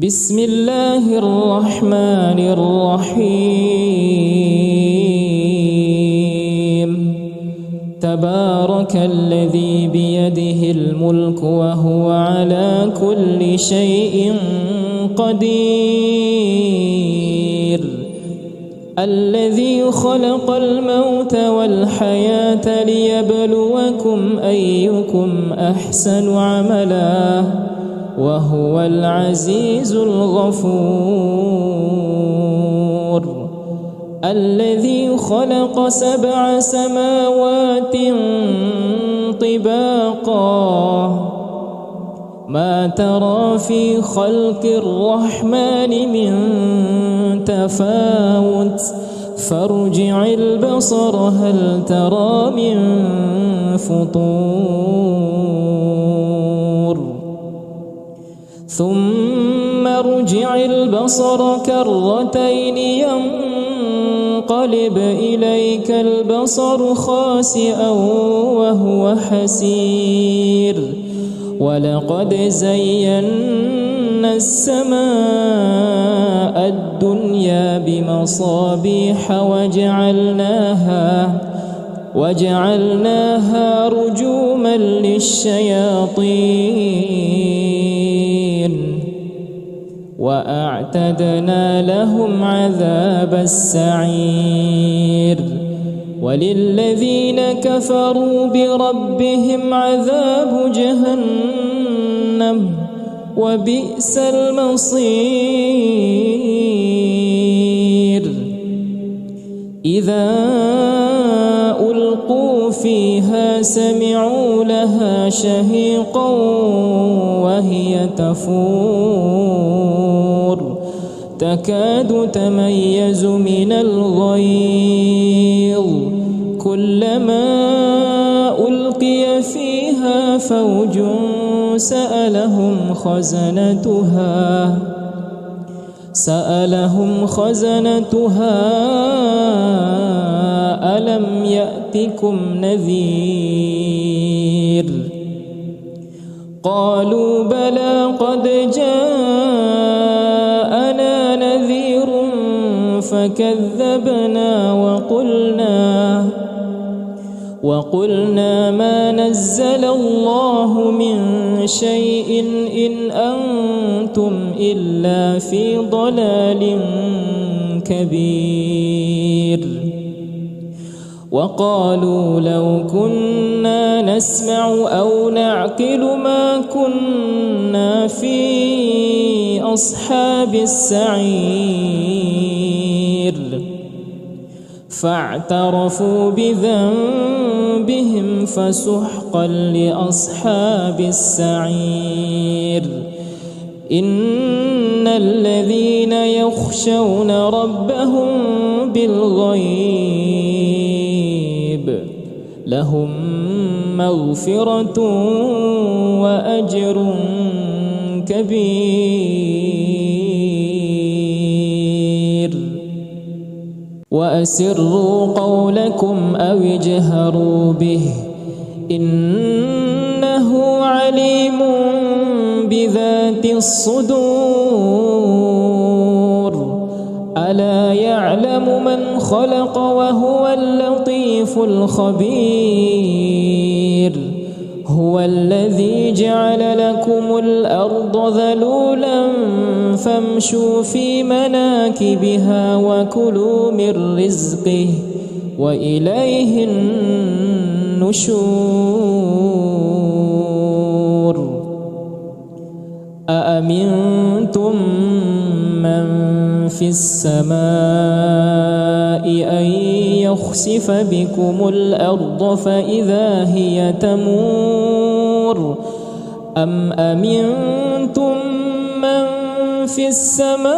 بسم الله الرحمن الرحيم تبارك الذي بيده الملك وهو على كل شيء قدير الذي خلق الموت والحياة ليبلوكم أيكم أحسن عملا وهو العزيز الغفور الذي خلق 7 سماوات طباقا ما ترى في خلق الرحمن من تفاوت فارجع البصر هل ترى من فطور ثم ارجع البصر كرتين ينقلب إليك البصر خاسئا وهو حسير ولقد زينا السماء الدنيا بمصابيح وجعلناها رجوما للشياطين وأعتدنا لهم عذاب السعير وللذين كفروا بربهم عذاب جهنم وبئس المصير إذا ألقوا فيها سمعوا لها شهيقا وهي تفور تكاد تميز من الغيظ كلما ألقي فيها فوج سألهم خزنتها ألم يأتكم نذير قالوا بلى قد جاءنا نذير فكذبنا وقلنا ما نزل الله من شيء إن أنتم إلا في ضلال كبير وقالوا لو كنا نسمع أو نعقل ما كنا في أصحاب السعير فاعترفوا بذنبهم فسحقا لأصحاب السعير إن الذين يخشون ربهم بالغيب لهم مغفرة وأجر كبير وأسروا قولكم أو اجهروا به إنه عليم بذات الصدور ألا يعلم من خلق وهو اللطيف الخبير هو الذي جعل لكم الأرض ذلولا فامشوا في مناكبها وكلوا من رزقه وإليه النشور أأمنتم من في السماء أن يخسف بكم الأرض فإذا هي تمور أم أمنتم من في السماء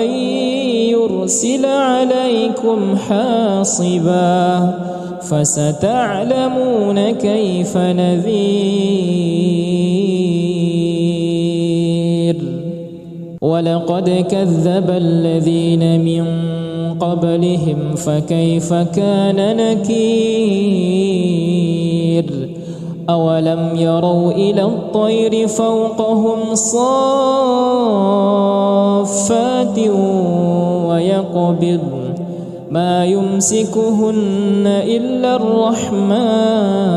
أن يرسل عليكم حاصبا فستعلمون كيف نذير ولقد كذب الذين من قبلهم فكيف كان نكير أولم يروا إلى الطير فوقهم صافات ويقبض ما يمسكهن إلا الرحمن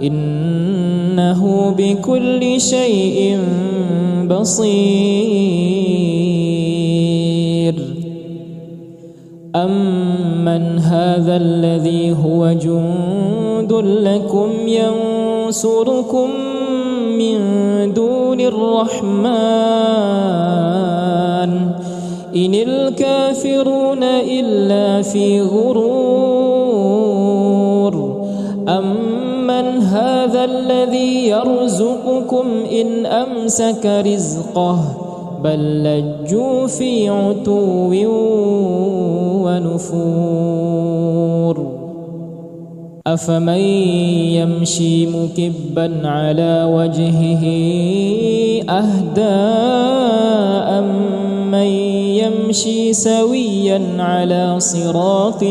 إنه بكل شيء بصير أمن هذا الذي هو جند لكم ينصركم من دون الرحمن إن الكافرون إلا في غرور أمن هذا الذي يرزقكم إن أمسك رزقه بل لجوا في عتو ونفور أفمن يمشي مكبا على وجهه أهدى أمن يمشي سويا على صراط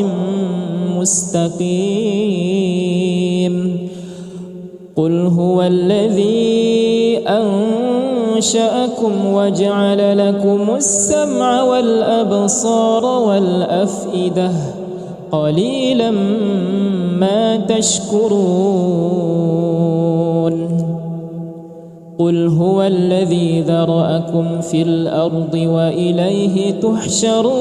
مستقيم قل هو الذي أنشأكم وجعل لكم السمع والأبصار والأفئدة قليلا ما تشكرون قل هو الذي ذرأكم في الأرض وإليه تحشرون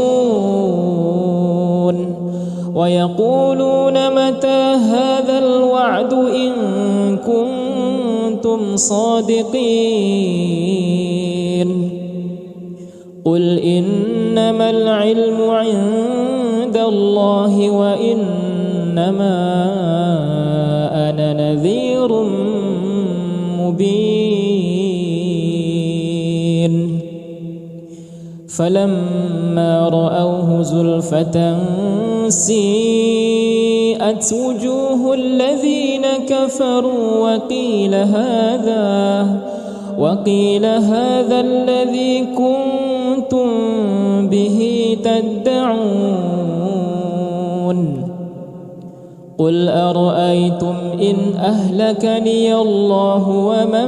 ويقولون متى هذا الوعد إن كنتم صادقين قل إنما العلم عند الله وإنما أنا نذير مبين فلما رأوه زلفة سيئت وجوه الذين كفروا وقيل هذا الذي كنتم به تدعون قل أرأيتم إن أهلكني الله ومن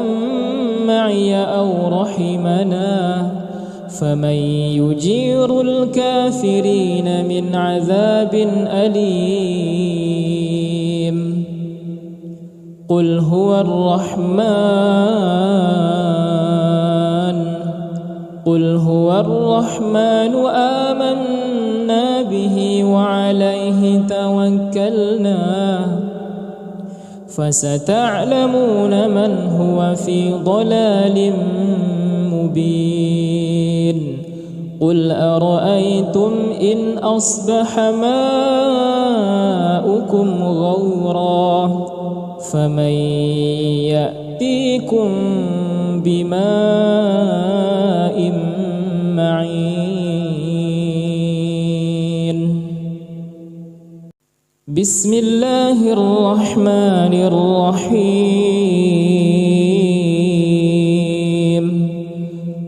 معي أو رحمنا فمن يجير الكافرين من عذاب أليم قل هو الرحمن آمنا به وعليه توكلنا فستعلمون من هو في ضلال مبين قل أرأيتم إن أصبح ماؤكم غورا فمن يأتيكم بماء معين بسم الله الرحمن الرحيم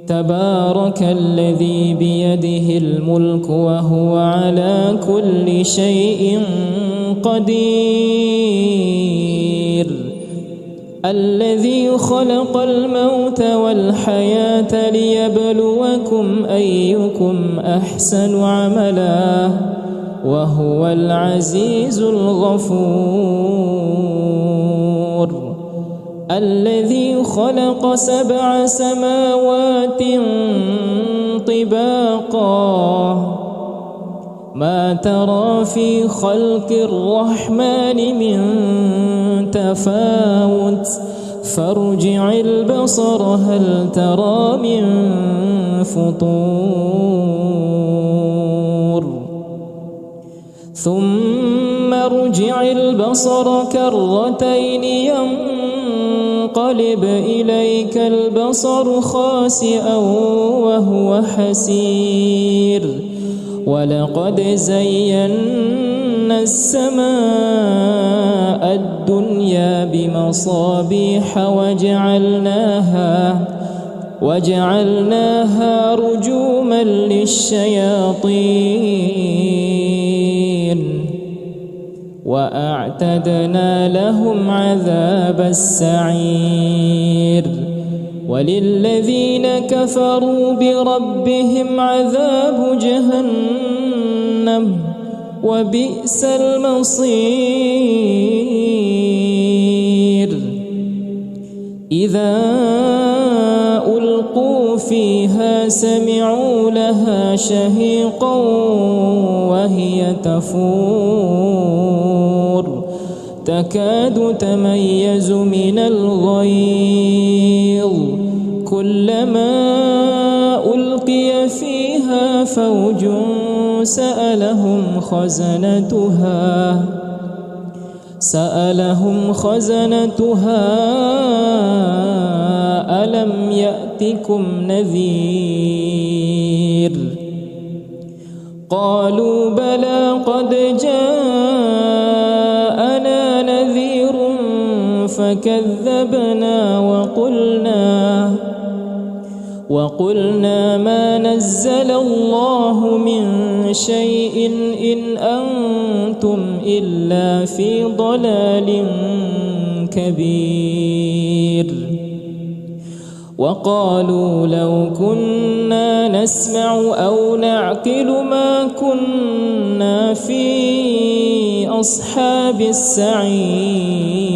تبارك الذي بيده الملك وهو على كل شيء قدير الذي خلق الموت والحياة ليبلوكم أيكم أحسن عملا وهو العزيز الغفور الذي خلق 7 سماوات طباقا ما ترى في خلق الرحمن من تفاوت فارجع البصر هل ترى من فطور ثم ارجع البصر كرتين ينقلب إليك البصر خاسئا وهو حسير ولقد زينا السماء الدنيا بمصابيح وجعلناها رجوما للشياطين وأعتدنا لهم عذاب السعير وللذين كفروا بربهم عذاب جهنم وبئس المصير إذا ألقوا فيها سمعوا لها شهيقا وهي تفور تكاد تميز من الغيظ كلما ألقي فيها فوج سألهم خزنتها ألم يأتكم نذير قالوا بلى قد جاءنا نذير فكذبنا وقلنا ما نزل الله من شيء إن أنتم إلا في ضلال كبير وقالوا لو كنا نسمع أو نعقل ما كنا في أصحاب السعير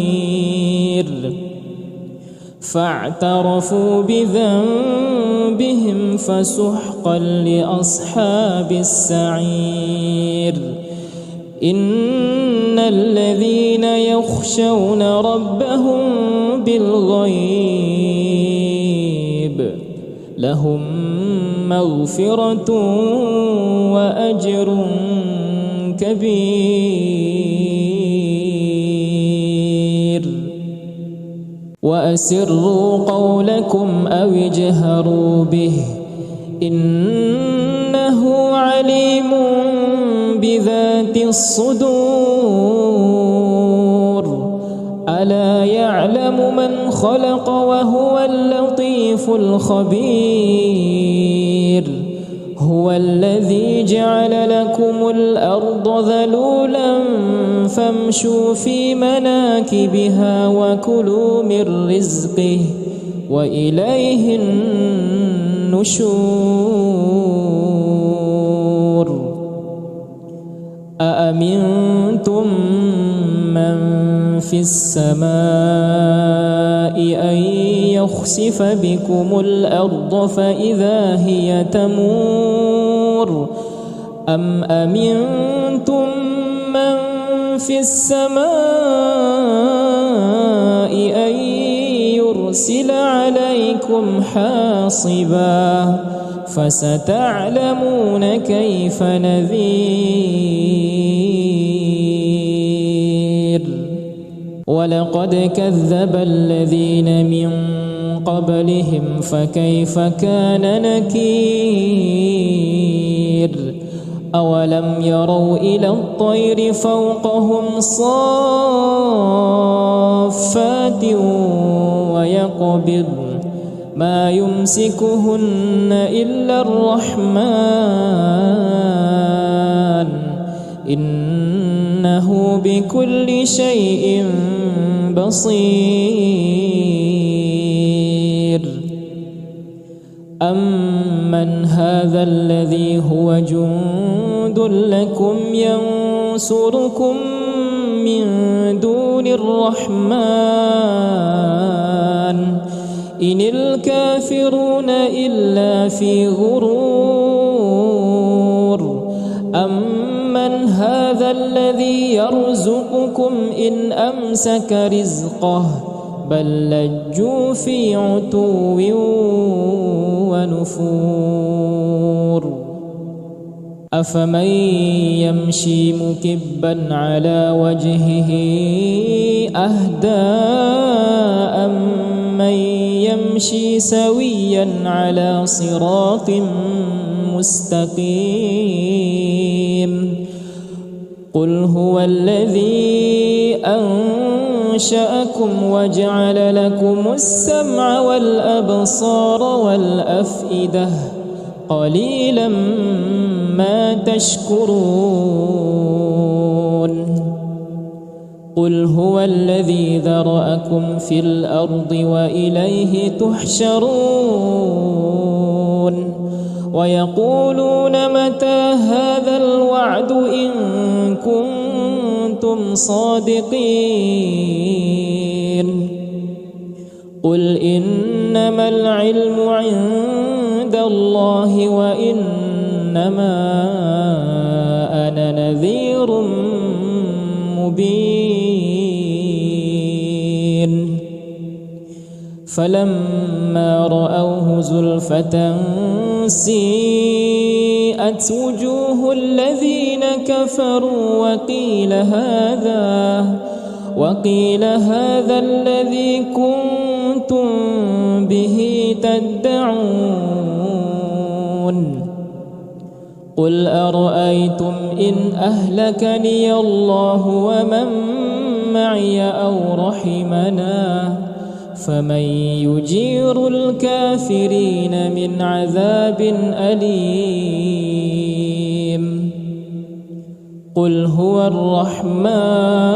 فاعترفوا بذنبهم فسحقا لأصحاب السعير إن الذين يخشون ربهم بالغيب لهم مغفرة وأجر كبير وأسروا قولكم أو اجهروا به إنه عليم بذات الصدور ألا يعلم من خلق وهو اللطيف الخبير هو الذي جعل لكم الأرض ذلولا فامشوا في مناكبها وكلوا من رزقه وإليه النشور أأمنتم من في السماء أن يخسف بكم الأرض فإذا هي تمور أم أمنتم من في السماء أن يرسل عليكم حاصبا فستعلمون كيف نذير ولقد كذب الذين من قبلهم فكيف كان نكير أولم يروا إلى الطير فوقهم صافات ويقبض ما يمسكهن إلا الرحمن إنه بكل شيء بصير أمن هذا الذي هو جند لكم ينصركم من دون الرحمن إن الكافرون إلا في غرور أمن هذا الذي يرزقكم إن أمسك رزقه بل لجوا في عتو ونفور أفمن يمشي مكبا على وجهه أهدى أمن يمشي سويا على صراط مستقيم قل هو الذي أنشأكم وجعل لكم السمع والأبصار والأفئدة قليلا ما تشكرون قل هو الذي ذرأكم في الأرض وإليه تحشرون ويقولون متى هذا الوعد إن كنتم صادقين قل إنما العلم عند الله وإنما أنا نذير مبين فلما رأوه زلفة سيئت وجوه الذين كفروا وقيل هذا الذي كنتم به تدعون قل أرأيتم إن أهلكني الله ومن معي أو رحمنا فمن يجير الكافرين من عذاب أليم قل هو الرحمن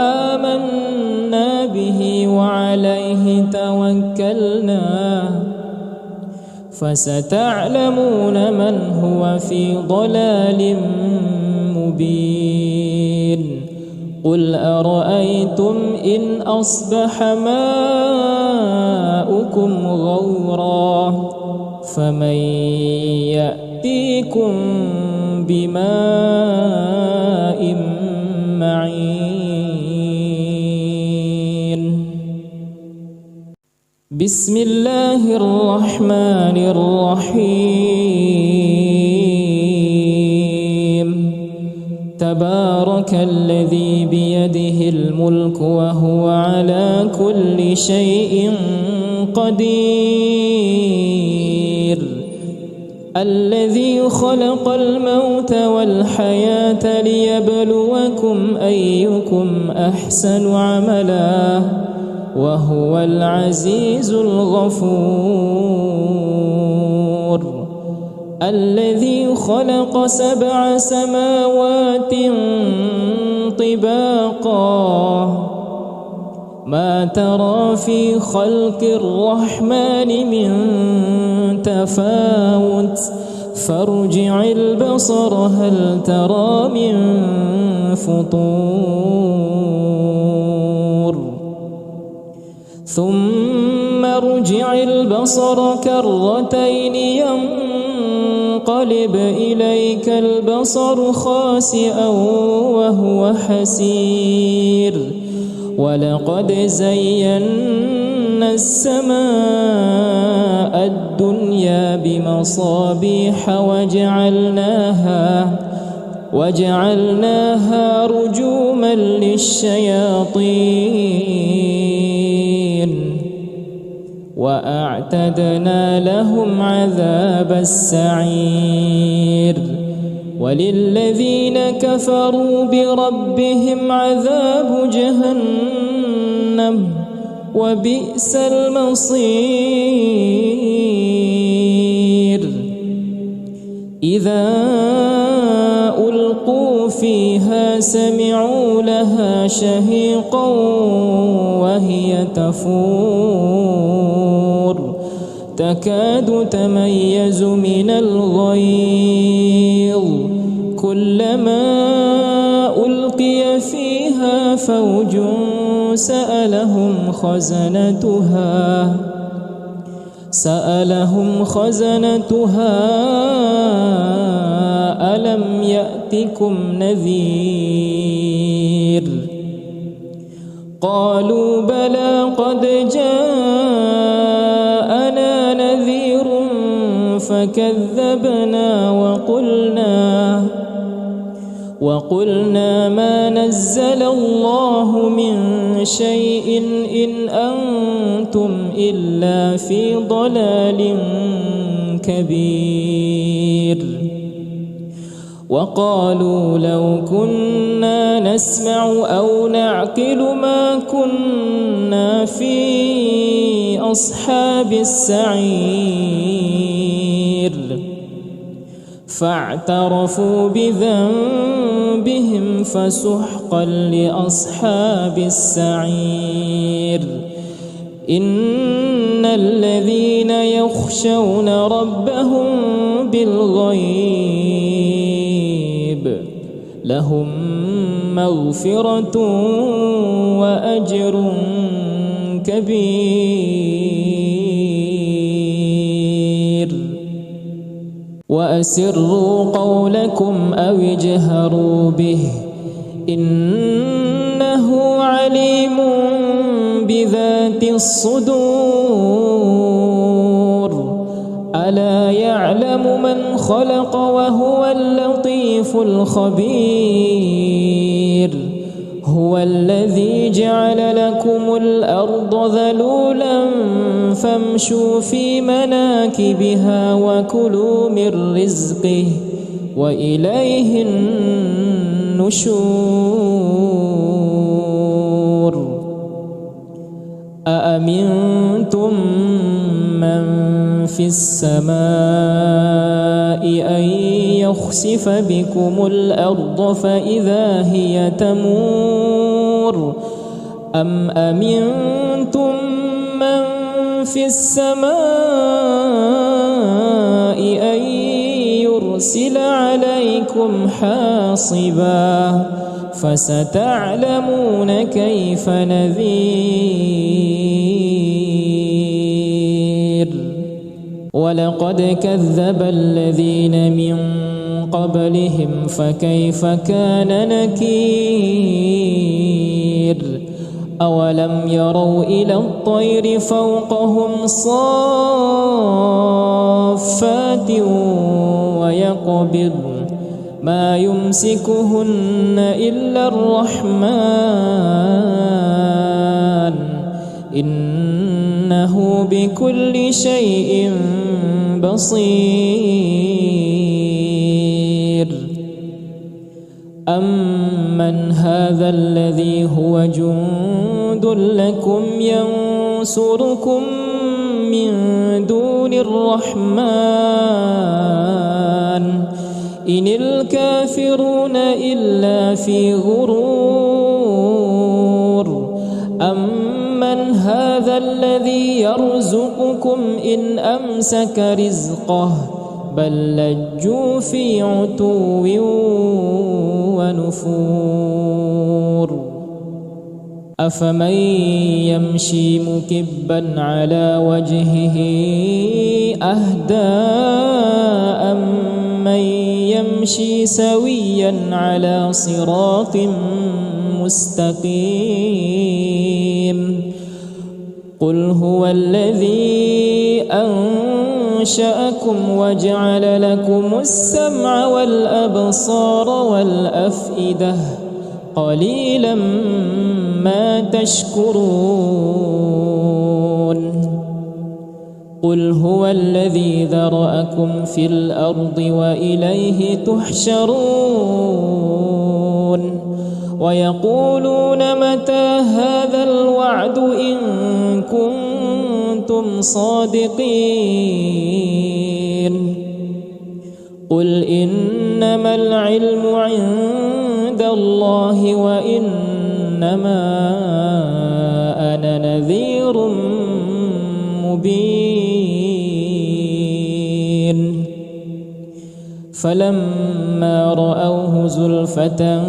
آمنا به وعليه توكلنا فستعلمون من هو في ضلال مبين قل أرأيتم إن أصبح ماؤكم غورا فمن يأتيكم بماء معين بسم الله الرحمن الرحيم تبارك الذي بيده الملك وهو على كل شيء قدير الذي خلق الموت والحياة ليبلوكم أيكم أحسن عملا وهو العزيز الغفور الذي خلق 7 سماوات طباقا ما ترى في خلق الرحمن من تفاوت فارجع البصر هل ترى من فطور ثم ارجع البصر كرتين ينقلب إليك البصر خاسئا وهو حسير ولقد زينا السماء الدنيا بمصابيح وجعلناها رجوما للشياطين وأعتدنا لهم عذاب السعير وللذين كفروا بربهم عذاب جهنم وبئس المصير إذا ألقوا فيها سمعوا لها شهيقا وهي تفور تكاد تميز من الغيظ كلما ألقي فيها فوج سألهم خزنتها ألم يأتكم نذير قالوا بلى قد جاءنا نذير فكذبنا وقلنا ما نزل الله من شيء إن أنتم إلا في ضلال كبير وقالوا لو كنا نسمع أو نعقل ما كنا في أصحاب السعير فاعترفوا بذنبهم فسحقا لأصحاب السعير. إن الذين يخشون ربهم بالغيب لهم مغفرة وأجر كبير. وأسروا قولكم أو اجهروا به إنه عليم بذات الصدور. ألا يعلم من خلق وهو اللطيف الخبير. هو الذي جعل لكم الأرض ذلولا فامشوا في مناكبها وكلوا من رزقه وإليه النشور. أأمنتم من في السماء أن يخسف بكم الأرض فإذا هي تمور أم أمنتم من في السماء أن يرسل عليكم حاصبا فستعلمون كيف نذير. ولقد كذب الذين من قبلهم فكيف كان نكير. أولم يروا إلى الطير فوقهم صافات ويقبض ما يمسكهن إلا الرحمن إنه بكل شيء بصير. أمن هذا الذي هو جند لكم ينصركم من دون الرحمن إن الكافرون إلا في غرور. أمن هذا الذي يرزقكم إن أمسك رزقه بل لجوا في عتو ونفور. أفمن يمشي مكبا على وجهه أهدى أمن يمشي سويا على صراط مستقيم. قل هو الذي أنشأكم وجعل لكم السمع والأبصار والأفئدة قليلا ما تشكرون. قل هو الذي ذرأكم في الأرض وإليه تحشرون. ويقولون متى هذا الوعد إن كنتم صادقين. قل إنما العلم عند الله وإنما أنا نذير مبين. فلما رأوه زلفة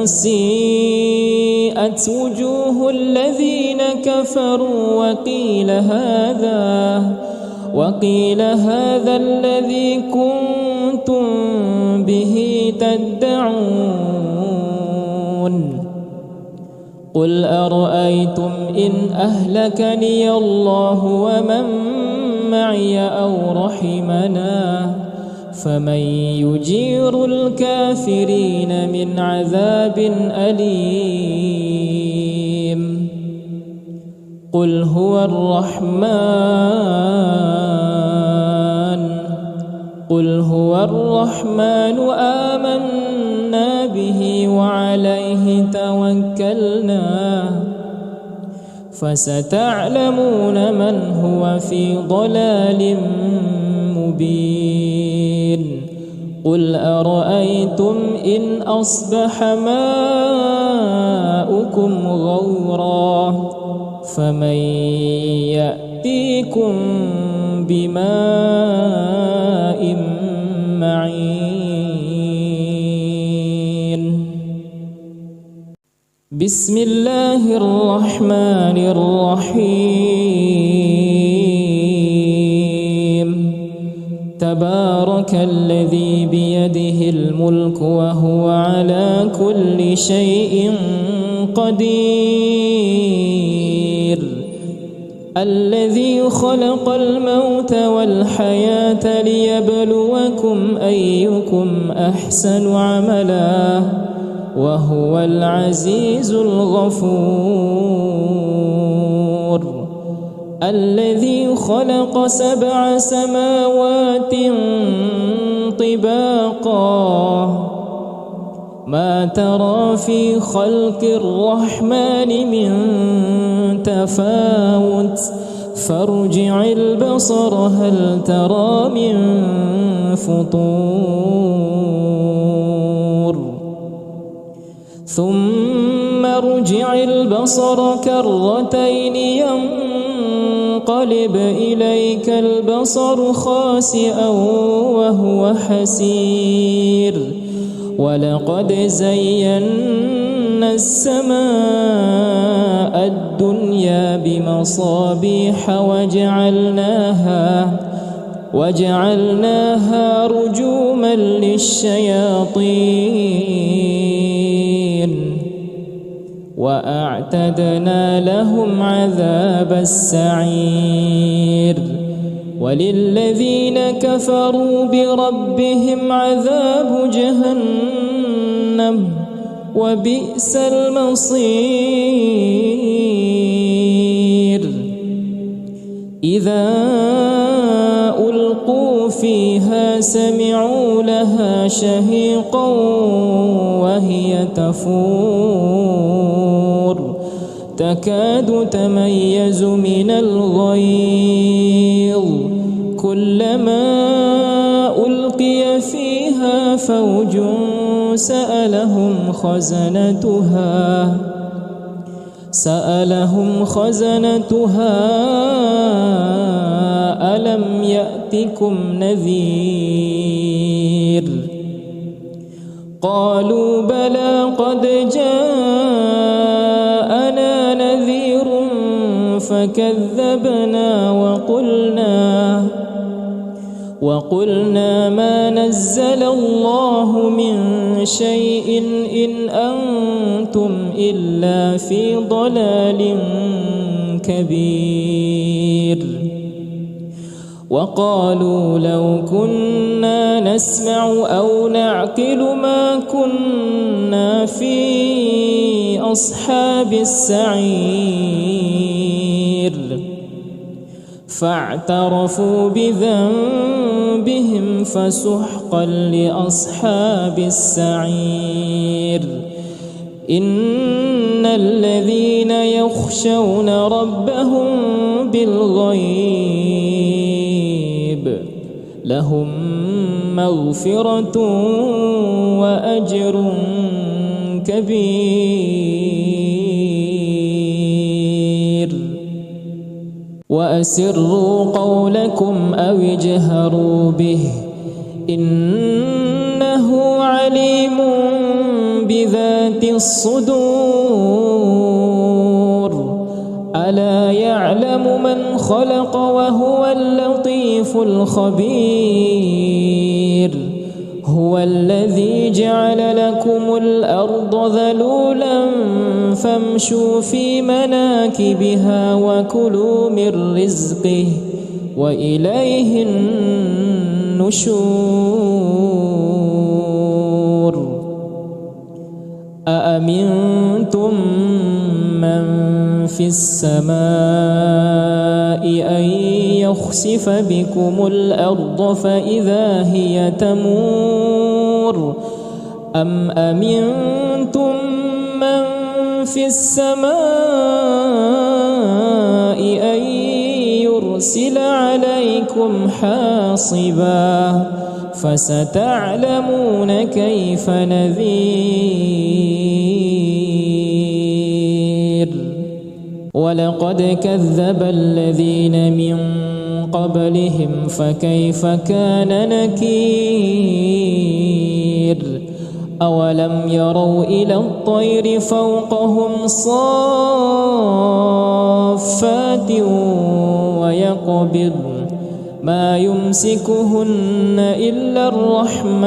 سيئت وجوه الذين كفروا وقيل هذا الذي كنتم به تدعون. قل أرأيتم إن أهلكني الله ومن معي أو رحمنا فمن يجير الكافرين من عذاب أليم. قل هو الرحمن آمنا به وعليه توكلنا فستعلمون من هو في ضلال مبين. قل أرأيتم إن أصبح ماؤكم غورا فمن يأتيكم بماء معين. بسم الله الرحمن الرحيم. تبارك الذي بيده الملك وهو على كل شيء قدير. الذي خلق الموت والحياة ليبلوكم أيكم أحسن عملا وهو العزيز الغفور. الذي خلق 7 سماوات طباقا ما ترى في خلق الرحمن من تفاوت فارجع البصر هل ترى من فطور ثم ارجع البصر كرتين ينقلب إليك البصر خاسئا وهو حسير. ولقد زينا السماء الدنيا بمصابيح وجعلناها رجوما للشياطين وأعتدنا لهم عذاب السعير. وللذين كفروا بربهم عذاب جهنم وبئس المصير. إذا ألقوا فيها سمعوا لها شهيقا وهي تفور تكاد تميز من الغيظ كلما ألقي فيها فوج سألهم خزنتها ألم يأتكم نذير قالوا بلى قد جاءنا نذير فكذبنا وقلنا ما نزل الله من شيء إن أنتم إلا في ضلال كبير. وقالوا لو كنا نسمع أو نعقل ما كنا في أصحاب السعير فاعترفوا بذنبهم فسحقا لأصحاب السعير. إن الذين يخشون ربهم بالغيب لهم مغفرة وأجر كبير. وأسروا قولكم أو اجهروا به إنه عليم بذات الصدور. ألا يعلم من خلق وهو اللطيف الخبير. هو الذي جعل لكم الأرض ذلولا فامشوا في مناكبها وكلوا من رزقه وإليه النشور. أأمنتم من في السماء أن يخسف بكم الأرض فإذا هي تمور أم أمنتم من في السماء أن يرسل عليكم حاصبا فستعلمون كيف نذير. ولقد كذب الذين من قبلهم فكيف كان نكير. أولم يروا إلى الطير فوقهم صافات ويقبض ما يمسكهن إلا الرحمن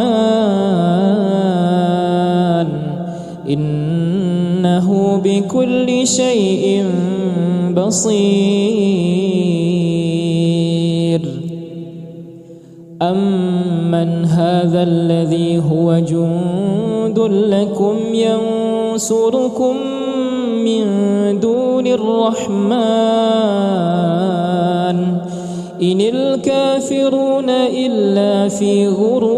إنه بكل شيء بصير. أمن هذا الذي هو جند لكم ينصركم من دون الرحمن إن الكافرون إلا في غرور.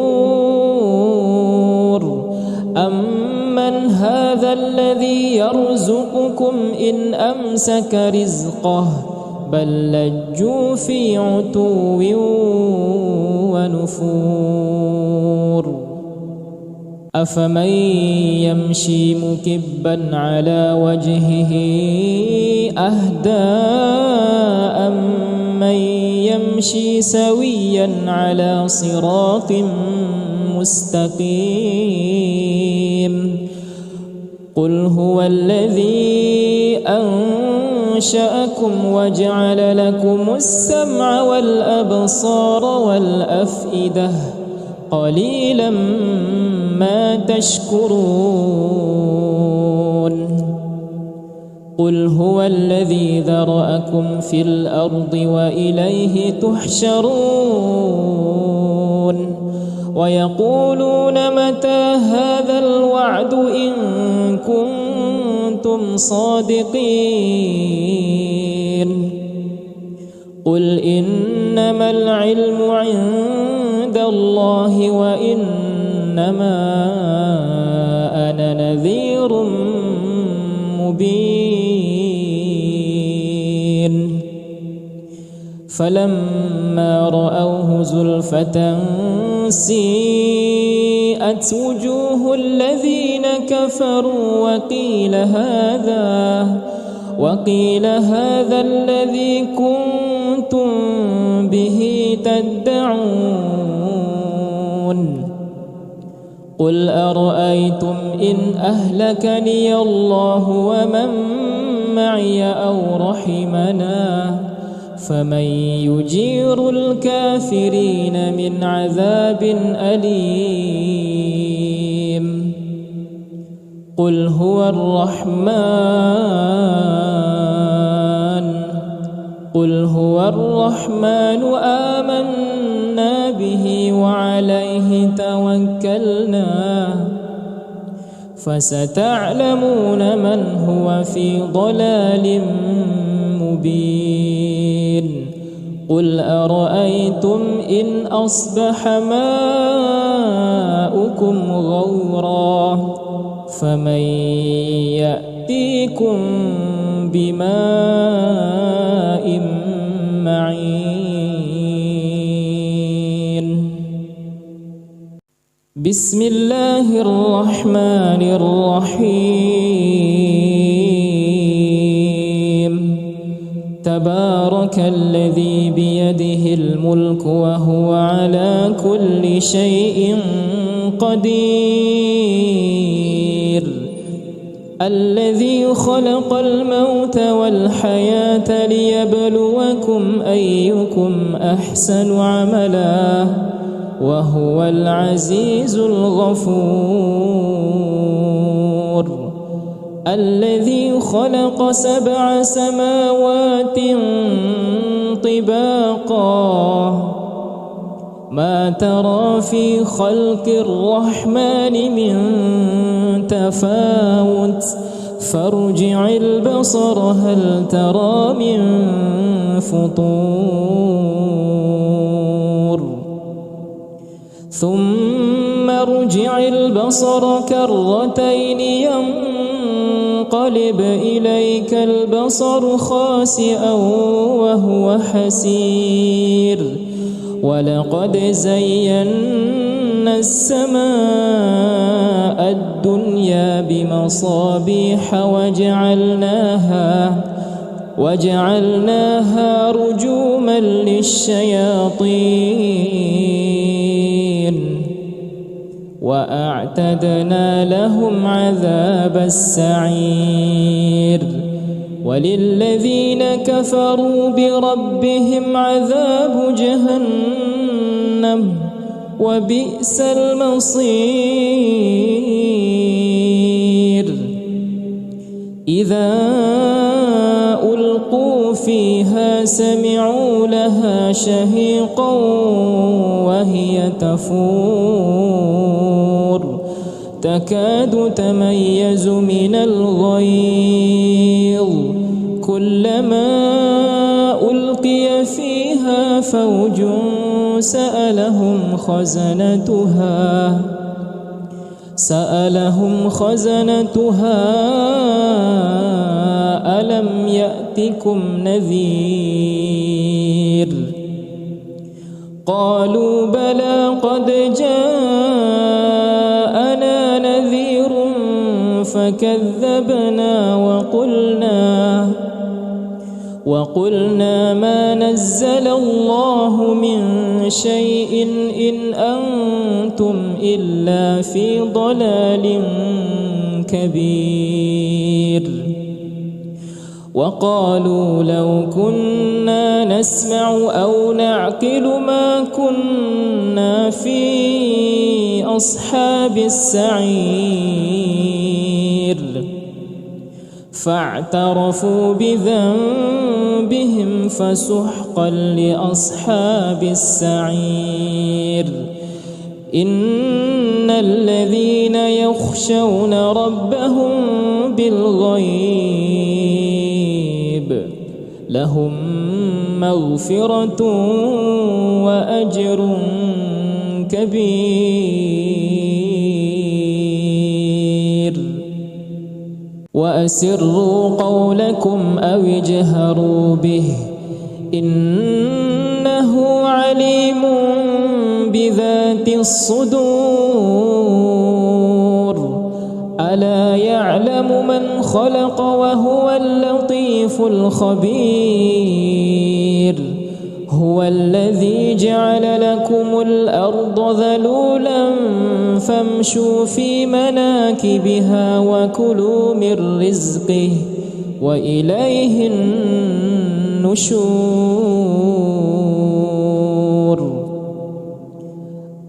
أمن هذا الذي يرزقكم إن أمسك رزقه بل لجوا في عتو ونفور. أفمن يمشي مكبا على وجهه أهدى أمن يمشي سويا على صراط مستقيم. قل هو الذي أنشأكم وجعل لكم السمع والأبصار والأفئدة قليلا ما تشكرون. قل هو الذي ذرأكم في الأرض وإليه تحشرون. ويقولون متى هذا الوعد إن كنتم صادقين. قل إنما العلم عند الله وإنما أنا نذير مبين. فلما رأوه زلفة سيئت وجوه الذين كفروا وقيل هذا الذي كنتم به تدعون. قل أرأيتم إن أهلكني الله ومن معي أو رحمنا فمن يجير الكافرين من عذاب أليم. قل هو الرحمن آمنا به وعليه توكلنا فستعلمون من هو في ضلال مبين. قل أرأيتم إن أصبح ماؤكم غورا فمن يأتيكم بماء معين. بسم الله الرحمن الرحيم. تبارك الذي بيده الملك وهو على كل شيء قدير. الذي خلق الموت والحياة ليبلوكم أيكم أحسن عملا وهو العزيز الغفور. الذي خلق 7 سماوات طباقا ما ترى في خلق الرحمن من تفاوت فارجع البصر هل ترى من فطور ثم ارجع البصر كرتين ينقلب إليك البصر خاسئا وهو حسير ولقد زينا السماء الدنيا بمصابيح وجعلناها رجوما للشياطين وأعتدنا لهم عذاب السعير وللذين كفروا بربهم عذاب جهنم وبئس المصير إذا ألقوا فيها سمعوا لها شهيقا وهي تفور تكاد تميز من الغيظ كلما ألقي فيها فوج سألهم خزنتها ألم يأتكم نذير قالوا بلى قد جاءنا نذير فكذبنا وقلنا ما نزل الله من شيء إن أنتم إلا في ضلال كبير وقالوا لو كنا نسمع أو نعقل ما كنا في أصحاب السعير فاعترفوا بذنبهم فسحقا لأصحاب السعير إن الذين يخشون ربهم بالغيب لهم مغفرة وأجر كبير وأسروا قولكم أو اجهروا به إنه عليم بذات الصدور ألا يعلم من خلق وهو اللطيف الخبير هو الذي جعل لكم الأرض ذلولا فامشوا في مناكبها وكلوا من رزقه وإليه النشور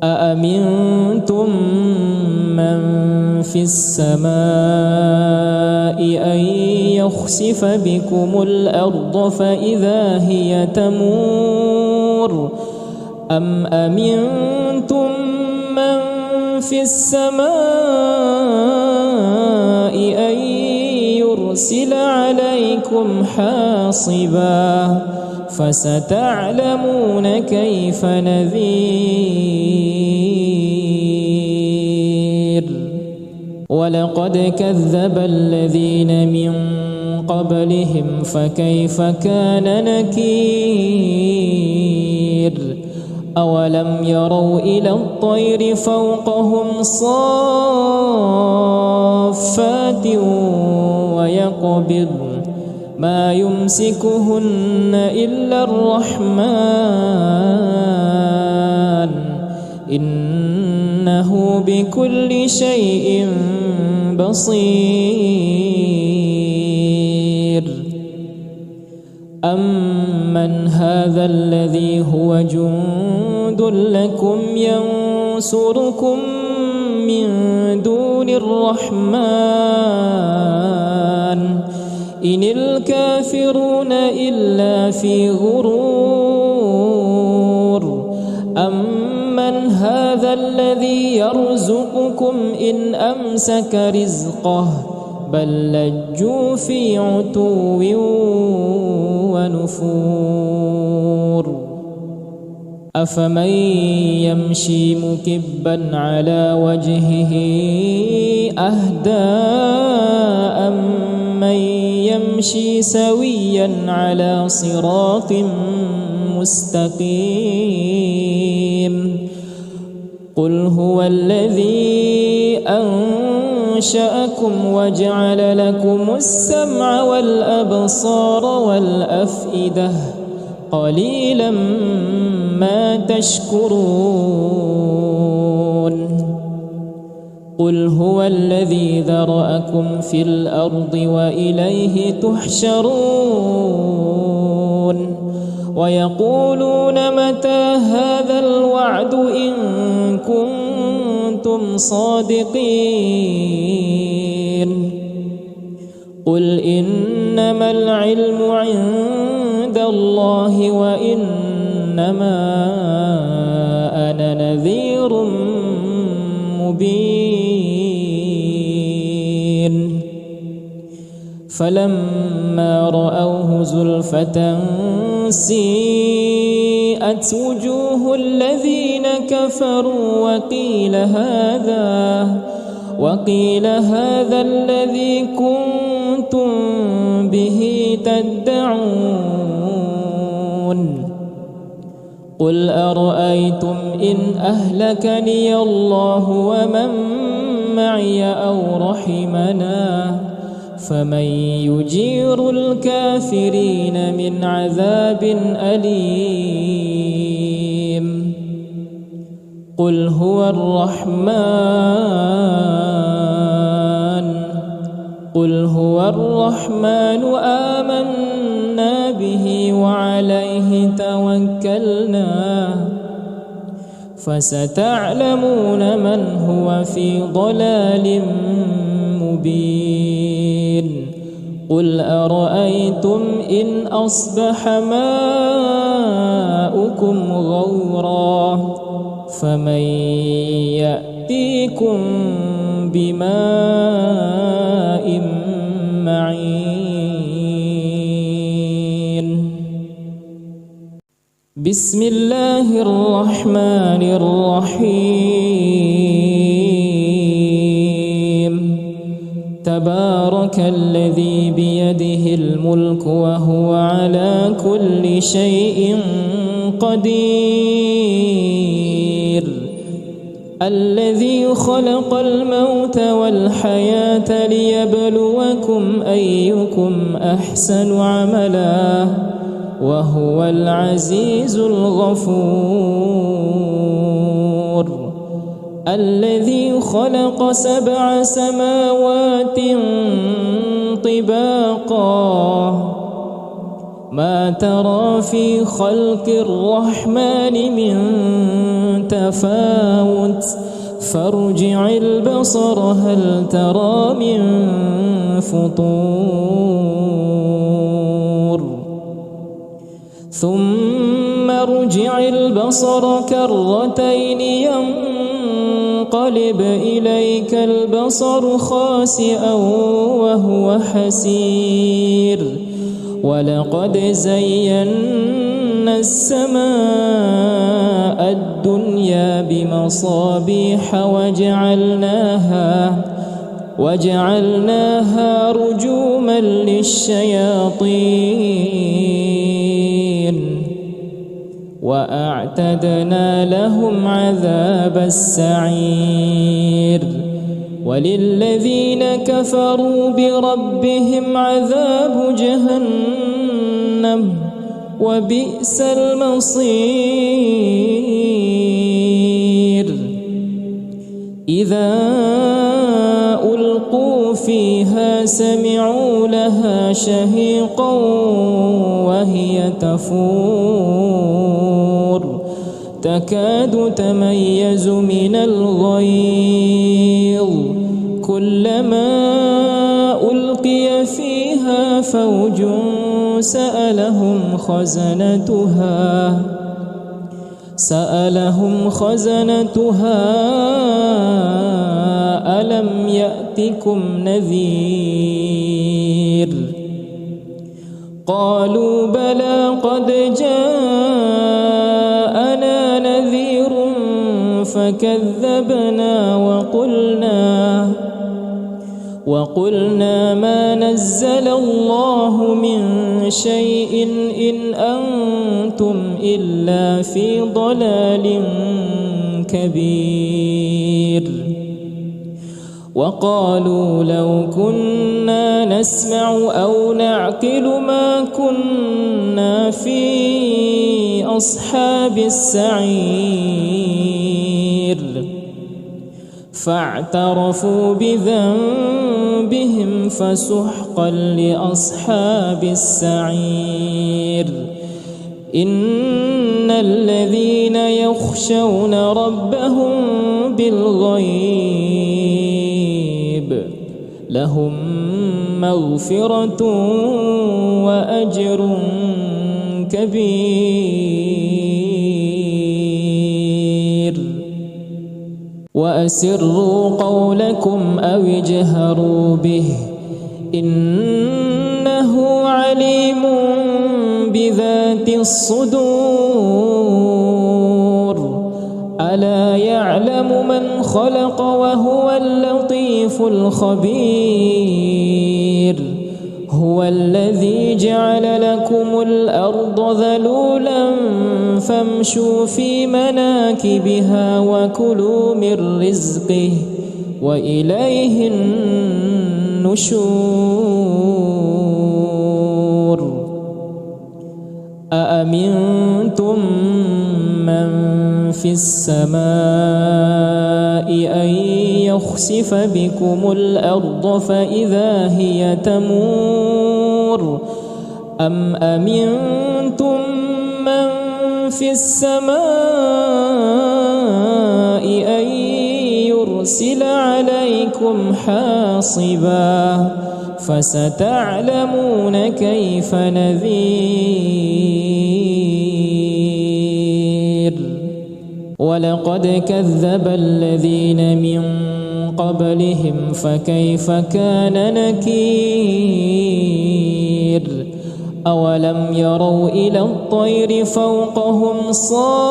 أأمنتم من في السماء أن يخسف بكم الأرض فإذا هي تمور أم أمنتم من في السماء أن يرسل عليكم حاصبا فستعلمون كيف نذير ولقد كذب الذين من قبلهم فكيف كان نكير أولم يروا إلى الطير فوقهم صافات ويقبض ما يمسكهن إلا الرحمن إنه بكل شيء بصير أمن هذا الذي هو جند لكم ينصركم من دون الرحمن إن الكافرون إلا في غرور أمن هذا الذي يرزقكم إن أمسك رزقه بل لجوا في عتو ونفور أفمن يمشي مكبا على وجهه أهدى أمن يمشي سويا على صراط مستقيم قل هو الذي أنشأكم وجعل لكم السمع والأبصار والأفئدة قليلا ما تشكرون قل هو الذي ذرأكم في الأرض وإليه تحشرون ويقولون متى هذا الوعد إن كنتم صادقين قل إنما العلم عند الله وإنما أنا نذير مبين فلما رأوه زلفة سيئت وجوه الذين كفروا وقيل هذا الذي كنتم به تدعون قل أرأيتم إن أهلكني الله ومن معي أو رحمنا فمن يجير الكافرين من عذاب أليم قل هو الرحمن آمنا به وعليه توكلنا فستعلمون من هو في ضلال مبين قل أرأيتم إن أصبح ماؤكم غورا فمن يأتيكم بماء معين بسم الله الرحمن الرحيم تبارك الذي بيده الملك وهو على كل شيء قدير الذي خلق الموت والحياة ليبلوكم أيكم أحسن عملا وهو العزيز الغفور الذي خلق 7 سماوات طباقا ما ترى في خلق الرحمن من تفاوت فارجع البصر هل ترى من فطور ثم ارجع البصر كرتين ينقلب إليك البصر خاسئا وهو حسير ولقد زينا السماء الدنيا بمصابيح وجعلناها رجوما للشياطين وأعتدنا لهم عذاب السعير وللذين كفروا بربهم عذاب جهنم وبئس المصير إذا ألقوا فيها سمعوا لها شهيقا وهي تفور تكاد تميز من الغيظ كلما ألقي فيها فوج سألهم خزنتها ألم يأتكم نذير قالوا بلى قد جاءنا نذير فكذبنا وقلنا ما نزل الله من شيء إن أنتم إلا في ضلال كبير وقالوا لو كنا نسمع أو نعقل ما كنا في أصحاب السعير فاعترفوا بذنبهم فسحقا لأصحاب السعير إن الذين يخشون ربهم بالغيب لهم مغفرة وأجر كبير وأسروا قولكم أو اجهروا به إنه عليم بذات الصدور ألا يعلم من خلق وهو اللطيف الخبير هو الذي جعل لكم الأرض ذلولا فامشوا في مناكبها وكلوا من رزقه وإليه النشور أأمنتم من في السماء أن يخسف بكم الأرض فإذا هي تمور أم أمنتم من في السماء أن يرسل عليكم حاصبا فستعلمون كيف نذير ولقد كذب الذين من قبلهم فكيف كان نكير أولم يروا إلى الطير فوقهم صافات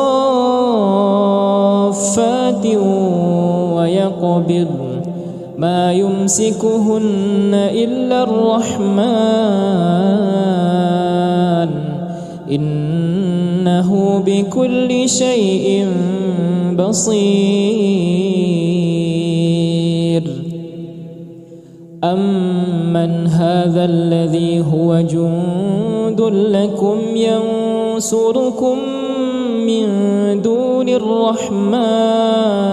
ويقبض ما يمسكهن إلا الرحمن إنه بكل شيء بصير أمن هذا الذي هو جند لكم ينصركم من دون الرحمن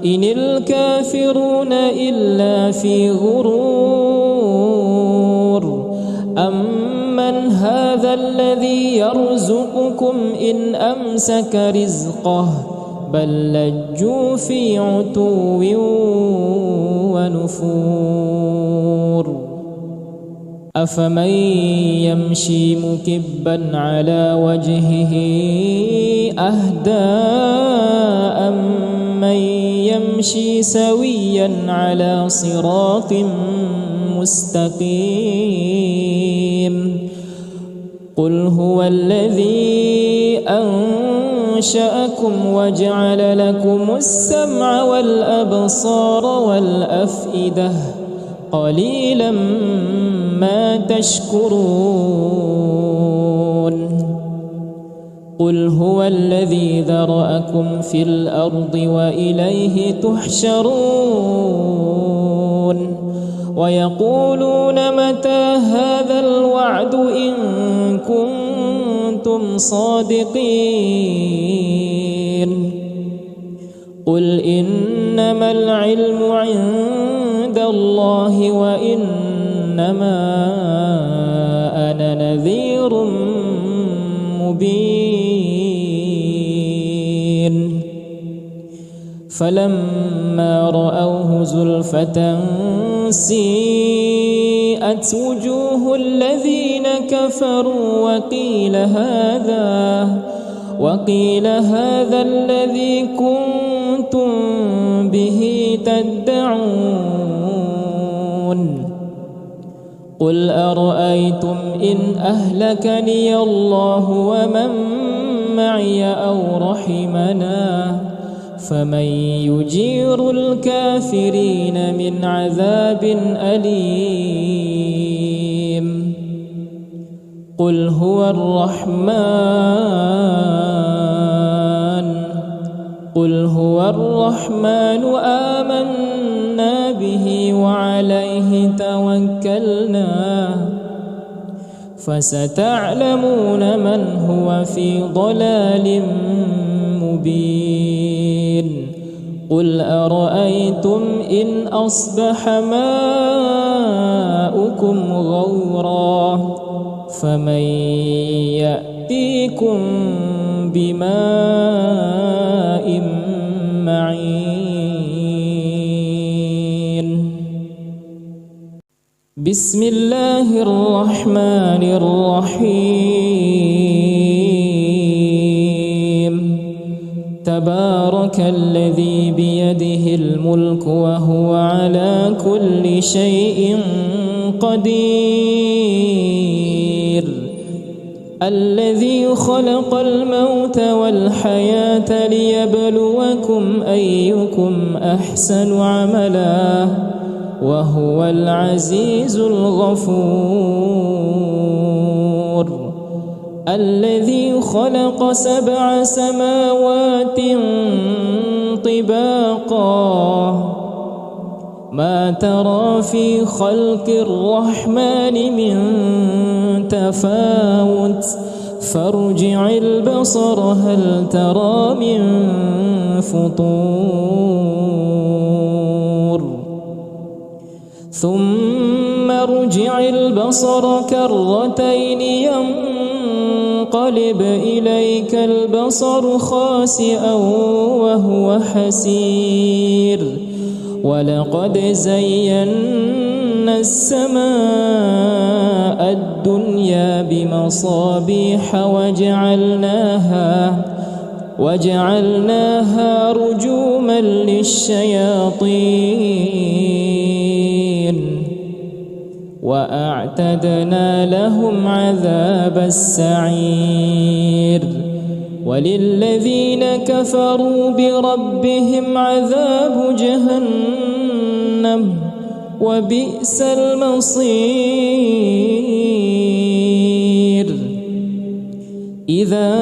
إن الكافرون إلا في غرور أمن هذا الذي يرزقكم إن أمسك رزقه بل لجوا في عتو ونفور أفمن يمشي مكبا على وجهه أهدى أمن يمشي سويا على صراط مستقيم قل هو الذي أنشأكم وجعل لكم السمع والأبصار والأفئدة قليلا ما تشكرون قل هو الذي ذرأكم في الأرض وإليه تحشرون ويقولون متى هذا الوعد إن كنتم صادقين قل إنما العلم عند الله وإنما أنا نذير مبين فلما رأوه زلفة سيئت وجوه الذين كفروا وقيل هذا الذي كنتم به تدعون قل أرأيتم إن أهلكني الله ومن معي أو رحمنا فمن يجير الكافرين من عذاب أليم قل هو الرحمن قل هو الرحمن آمنا به وعليه توكلنا فستعلمون من هو في ضلال مبين قل أرأيتم إن أصبح ماؤكم غورا فمن يأتيكم بماء معين بسم الله الرحمن الرحيم تبارك الذي بيده الملك وهو على كل شيء قدير الذي خلق الموت والحياة ليبلوكم أيكم أحسن عملا وهو العزيز الغفور الذي خلق 7 سماوات طباقا ما ترى في خلق الرحمن من تفاوت فارجع البصر هل ترى من فطور ثم ارجع البصر كرتين ينقلب إليك البصر خاسئا وهو حسير ولقد زينا السماء الدنيا بمصابيح وجعلناها رجوما للشياطين وأعتدنا لهم عذاب السعير وللذين كفروا بربهم عذاب جهنم وبئس المصير إذا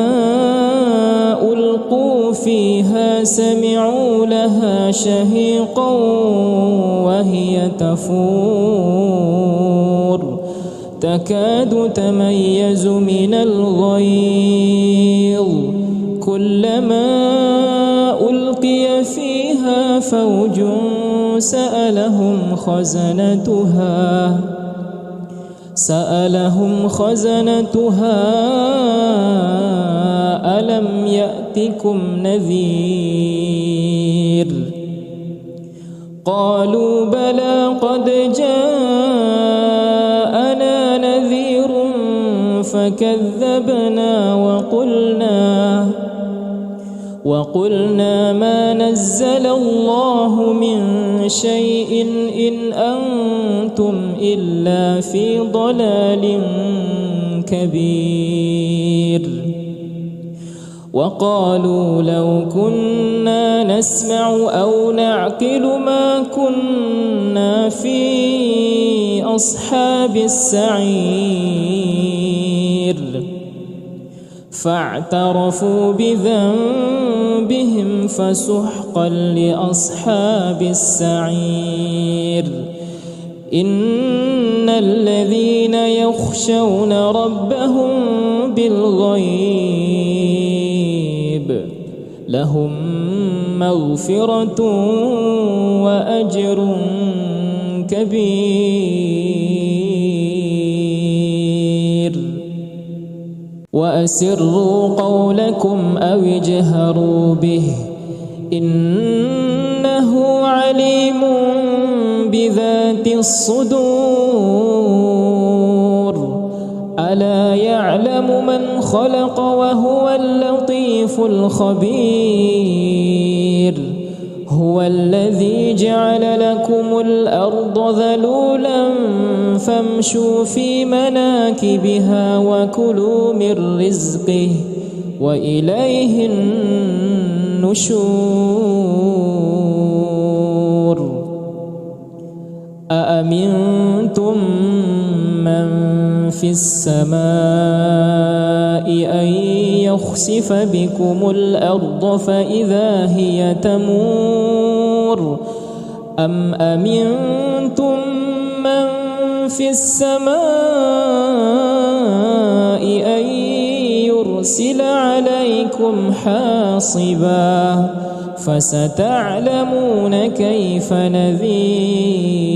ألقوا فيها سمعوا لها شهيقا وهي تفور تكاد تميز من الغيظ كلما ألقي فيها فوج سألهم خزنتها ألم يأتكم نذير قالوا بلى قد جاءنا نذير فكذبنا وقلنا ما نزل الله من شيء إن أنتم إلا في ضلال كبير وقالوا لو كنا نسمع أو نعقل ما كنا في أصحاب السعير فاعترفوا بذنبهم فسحقا لأصحاب السعير إن الذين يخشون ربهم بالغيب لهم مغفرة وأجر كبير وأسروا قولكم أو اجهروا به إنه عليم بذات الصدور ألا يعلم من خلق وهو اللطيف الخبير هو الذي جعل لكم الأرض ذلولا فامشوا في مناكبها وكلوا من رزقه وإليه النشور أأمنتم من في السماء أن يخسف بكم الأرض فإذا هي تمور أم أمنتم من في السماء أن يرسل عليكم حاصبا فستعلمون كيف نذير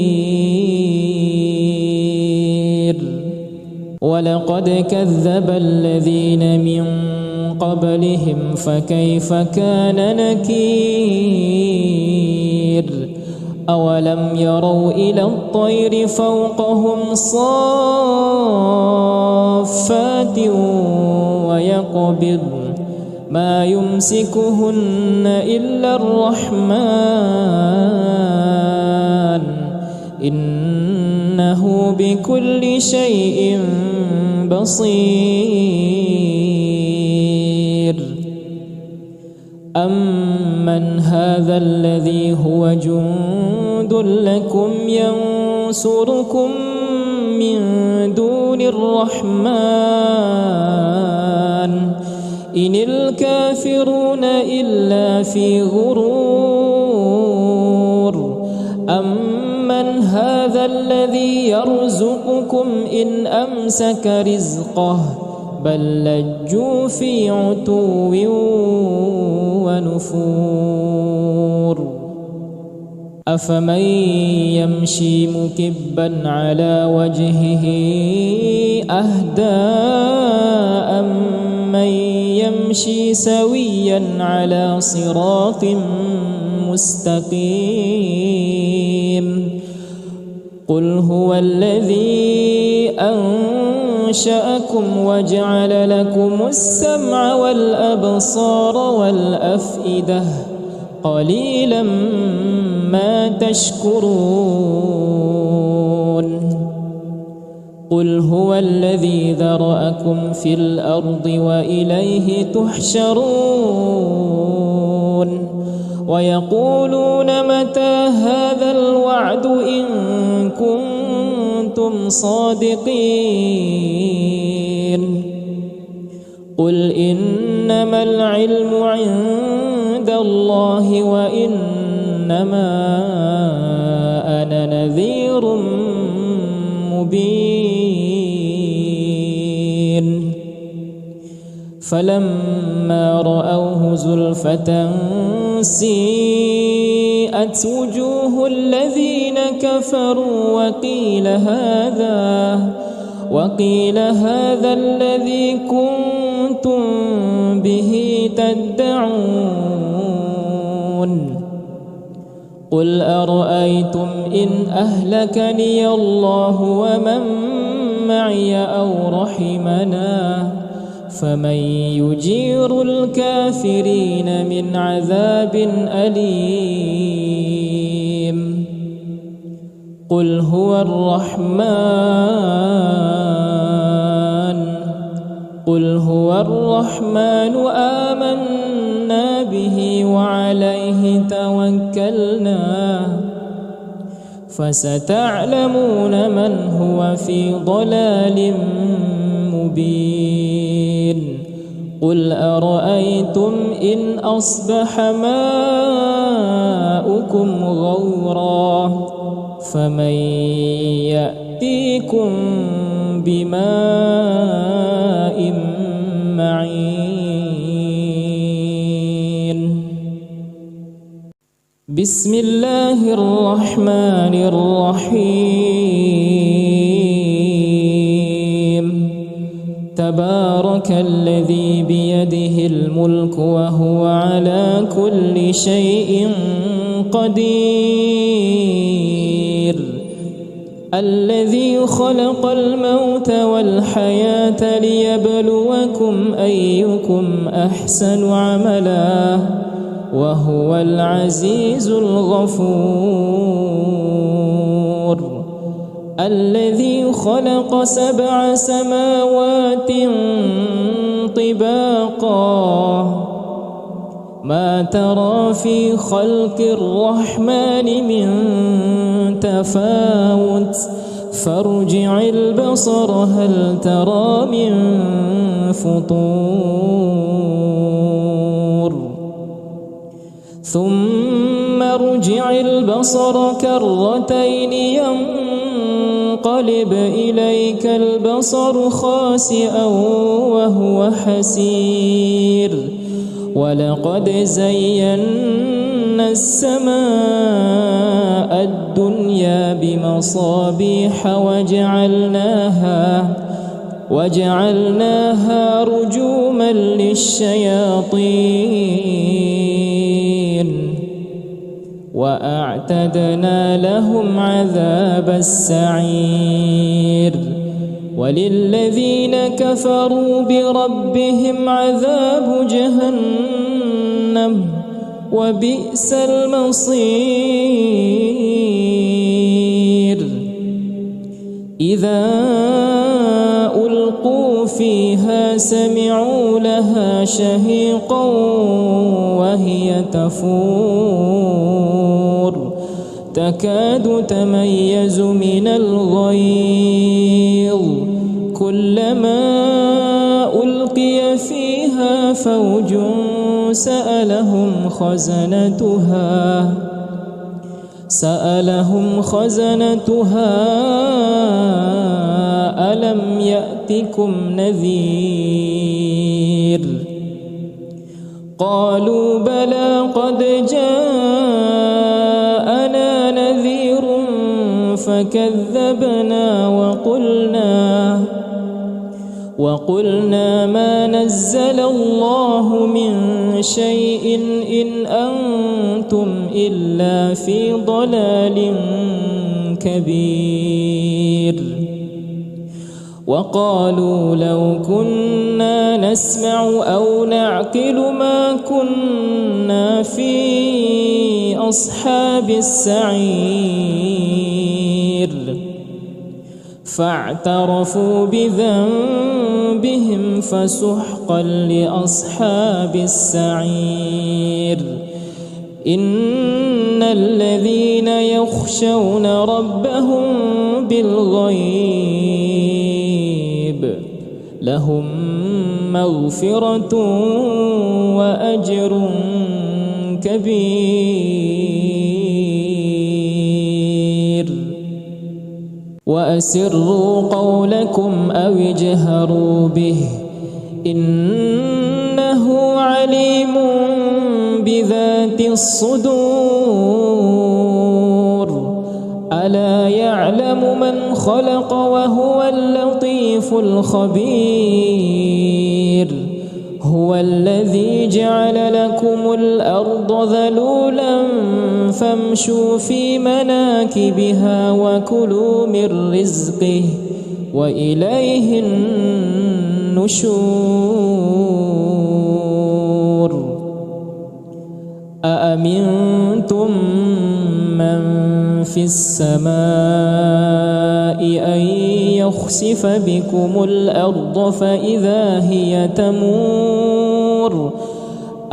ولقد كذب الذين من قبلهم فكيف كان نكير أولم يروا إلى الطير فوقهم صافات ويقبض ما يمسكهن إلا الرحمن إنه بكل شيء بصير أمن هذا الذي هو جند لكم ينصركم من دون الرحمن إن الكافرون إلا في غرور أمن هذا الذي يرزقكم إن أمسك رزقه بل لجوا في عتو ونفور أفمن يمشي مكبا على وجهه أهدى أمن يمشي سويا على صراط مستقيم قل هو الذي أنشأكم وجعل لكم السمع والأبصار والأفئدة قليلا ما تشكرون قل هو الذي ذرأكم في الأرض وإليه تحشرون ويقولون متى هذا الوعد إن كنتم صادقين قل إنما العلم عند الله وإنما أنا نذير مبين فلما رأوه زلفة سيئت وجوه الذين كفروا وقيل هذا الذي كنتم به تدعون قل أرأيتم إن أهلكني الله ومن معي أو رحمنا فمن يجير الكافرين من عذاب أليم قل هو الرحمن آمنا به وعليه توكلنا فستعلمون من هو في ضلال مبين قل أرأيتم إن أصبح ماؤكم غورا فمن يأتيكم بماء معين بسم الله الرحمن الرحيم تبارك الذي بيده الملك وهو على كل شيء قدير الذي خلق الموت والحياة ليبلوكم أيكم أحسن عملا وهو العزيز الغفور الذي خلق 7 سماوات طباقا ما ترى في خلق الرحمن من تفاوت فارجع البصر هل ترى من فطور ثم ارجع البصر كرتين ينقلب إليك البصر خاسئا وهو حسير ولقد زينا السماء الدنيا بمصابيح وجعلناها رجوما للشياطين وأعتدنا لهم عذاب السعير وللذين كفروا بربهم عذاب جهنم وبئس المصير إذا ألقوا فيها سمعوا لها شهيقا وهي تفور تكاد تميز من الغيظ كلما ألقي فيها فوج سألهم خزنتها ألم يأتكم نذير قالوا بلى قد جاءنا نذير فكذبنا وقلنا ما نزل الله من شيء إن أنتم إلا في ضلال كبير وقالوا لو كنا نسمع أو نعقل ما كنا في أصحاب السعير فاعترفوا بذنبهم فسحقا لأصحاب السعير إن الذين يخشون ربهم بالغيب لهم مغفرة وأجر كبير وأسروا قولكم أو اجهروا به إنه عليم بذات الصدور ألا يعلم من خلق وهو اللطيف الخبير هو الذي جعل لكم الأرض ذلولا فامشوا في مناكبها وكلوا من رزقه وإليه النشور أأمنتم من في السماء أن يخسف بكم الأرض فإذا هي تمور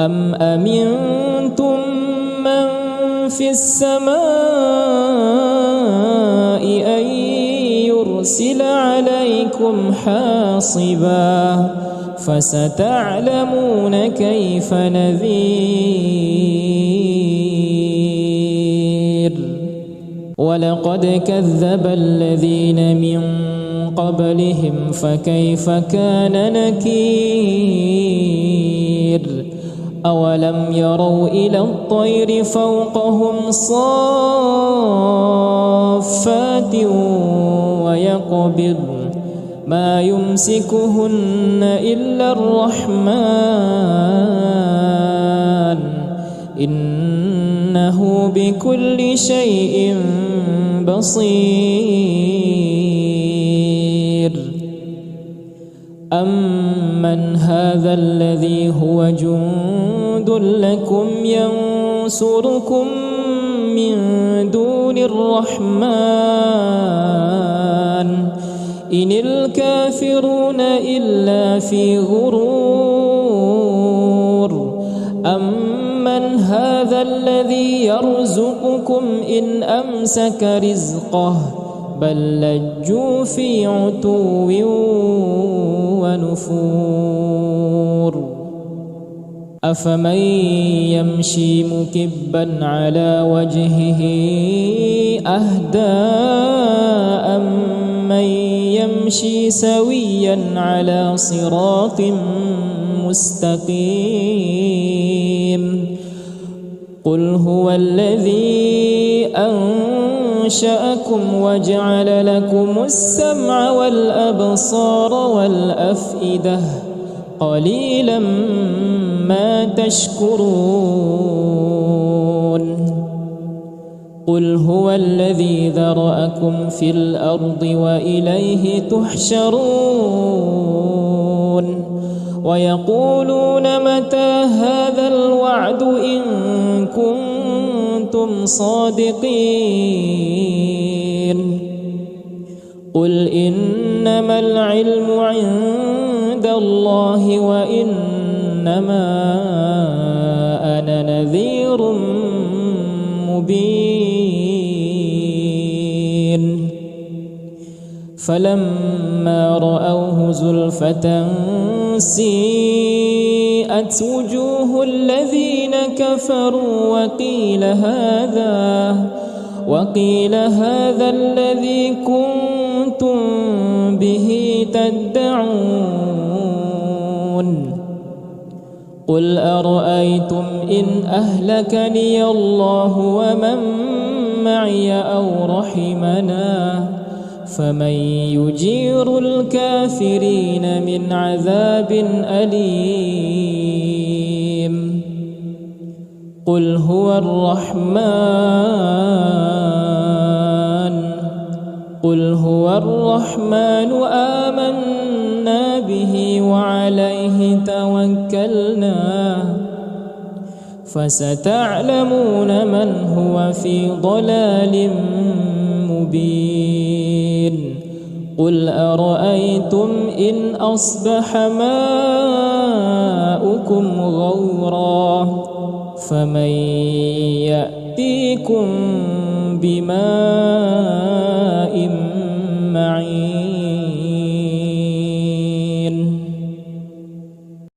أم أمنتم من في السماء أن يرسل عليكم حاصبا فستعلمون كيف نذير ولقد كذب الذين من قبلهم فكيف كان نكير أولم يروا إلى الطير فوقهم صافات ويقبض ما يمسكهن إلا الرحمن إنه بكل شيء بصير أمن هذا الذي هو جند لكم ينصركم من دون الرحمن إن الكافرون إلا في غرور أمن هذا الذي يرزقكم إن أمسك رزقه بل لجوا في عتو ونفور أفمن يمشي مكبا على وجهه أهدى أمن يمشي سويا على صراط مستقيم قل هو الذي أنشأكم وجعل لكم السمع والأبصار والأفئدة قليلا ما تشكرون قل هو الذي ذرأكم في الأرض وإليه تحشرون ويقولون متى هذا الوعد إن كنتم صادقين قل إنما العلم عند الله وإنما أنا نذير مبين فلما رأوه زلفة سيئت وجوه الذين كفروا وقيل هذا الذي كنتم به تدعون قل أرأيتم إن أهلكني الله ومن معي أو رحمنا فمن يجير الكافرين من عذاب أليم قل هو الرحمن آمنا به وعليه توكلنا فستعلمون من هو في ضلال مبين قل أرأيتم إن أصبح ماؤكم غورا فمن يأتيكم بماء معين